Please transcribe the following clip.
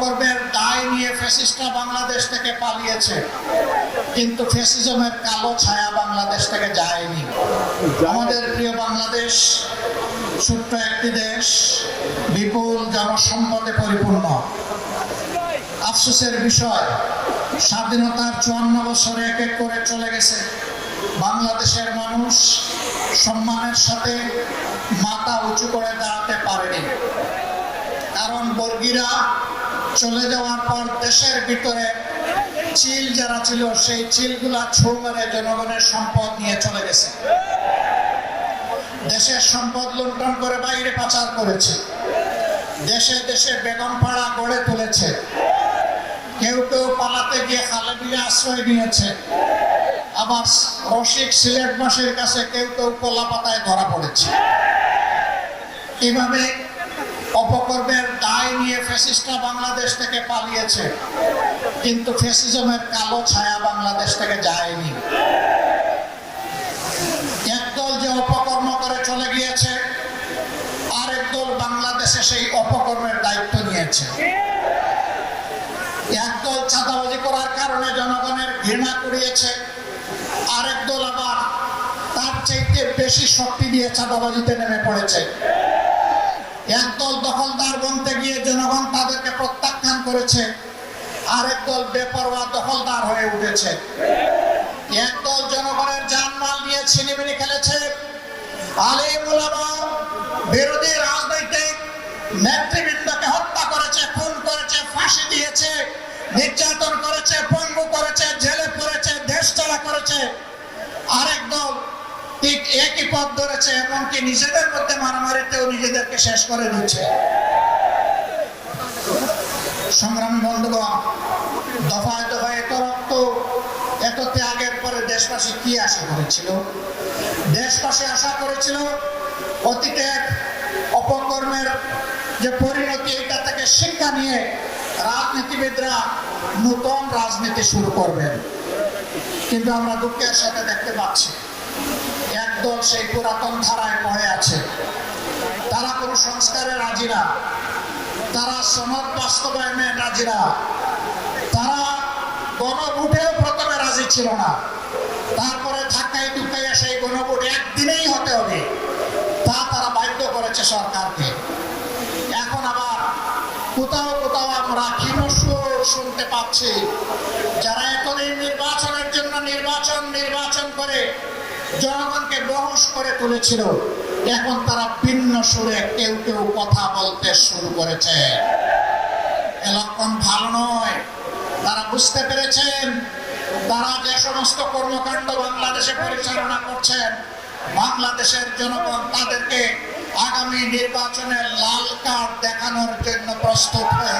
অপকর্মের দায় নিয়ে ফ্যাসিস্টরা বাংলাদেশ থেকে পালিয়েছে, কিন্তু ফ্যাসিজমের কালো ছায়া বাংলাদেশ থেকে যায়নি। আমাদের প্রিয় বাংলাদেশ ছোট্ট একটি দেশ, বিপুল জনসম্পদে পরিপূর্ণ। আফসোসের বিষয়, স্বাধীনতার 54 বছরে এক এক করে চলে গেছে, বাংলাদেশের মানুষ সম্মানের সাথে মাথা উঁচু করে দাঁড়াতে পারেনি। কারণ বর্গীরা চলে যাওয়ার পর দেশের ভিতরে চিল যারা ছিল, সেই চিলগুলা ছু মেরে জনগণের সম্পদ নিয়ে চলে গেছে। দেশের সম্পদ লুণ্ঠন করে বাইরে পাচার করেছে, দেশে দেশে বেগম পাড়া গড়ে তুলেছে। কেউ কেউ পালাতে গিয়ে খালেবিলে আশ্রয় নিয়েছে, আবার রসিক সিলেটবাসীর কাছে কেউ কেউ কলা পাতায় ধরা পড়েছে। এইভাবে অপকর্মের দায় নিয়ে ফ্যাসিস্টরা বাংলাদেশ থেকে পালিয়েছে, কিন্তু ফ্যাসিজমের কালো ছায়া বাংলাদেশ থেকে যায়নি। একদল যে অপকর্ম করে চলে গিয়েছে, আরেক দল বাংলাদেশে সেই অপকর্মের দায়িত্ব নিয়েছে। একদল চাঁদাবাজি করার কারণে জনগণের ঘৃণা কুড়িয়েছে, আরেক দল আবার তার চাইতে বেশি শক্তি দিয়ে চাঁদাবাজিতে নেমে পড়েছে। একদল দখলদার বনতে গিয়ে জনগণ তাদেরকে প্রত্যাখ্যান করেছে, আরেক দল বেপরোয়া দখলদার হয়ে উঠেছে। একদল জনগণের জানমাল নিয়ে ছিনিমিনি খেলেছে, আলেম ওলামা বিরোধী রাজনৈতিক নেতৃবৃন্দকে হত্যা করেছে, খুন করেছে, ফাঁসি দিয়েছে, নির্যাতন করেছে, পঙ্গু করেছে, জেলে পড়েছে, দেশ চালা করেছে। আরেক দল ঠিক একই পথ ধরেছে, এমনকি নিজেদের মধ্যে মারামারিতেও নিজেদেরকে শেষ করে দিচ্ছে। সংগ্রামী বন্ধুগণ, দফায় দফায় এত রক্ত, এত ত্যাগের পরে দেশবাসী কি আশা করেছিল? দেশবাসী আশা করেছিল অতীতের অপকর্মের যে পরিণতি, এটা থেকে শিক্ষা নিয়ে রাজনীতিবিদরা নতুন রাজনীতি শুরু করবেন। কিন্তু আমরা দুঃখের সাথে দেখতে পাচ্ছি একদল সেই পুরাতন ধারায় পড়ে আছে। তারা কোনো সংস্কারে রাজি না, তারা সনদ বাস্তবায়নে রাজি না, তারা গণভোটেও প্রথমে রাজি ছিল না, তারপরে ধাক্কায় ধুকাইয়া সেই গণভোট একদিনেই হতে হবে তা তারা বাধ্য করেছে সরকারকে। এখন আবার কোথাও কোথাও আমরা ক্ষীণ সুর শুনতে পাচ্ছি, যারা এতদিন নির্বাচনের জন্য নির্বাচন করে জনগণকে বহস করে তুলেছিল, এখন তারা ভিন্ন সুরে কেউ কেউ কথা বলতে শুরু করেছে। এ লক্ষণ ভালো নয়। তারা বুঝতে পেরেছেন তারা যে সমস্ত কর্মকাণ্ড বাংলাদেশে পরিচালনা করছেন, বাংলাদেশের জনগণ তাদেরকে আগামী নির্বাচনে লাল কার্ড দেখানোর জন্য প্রস্তুত হয়ে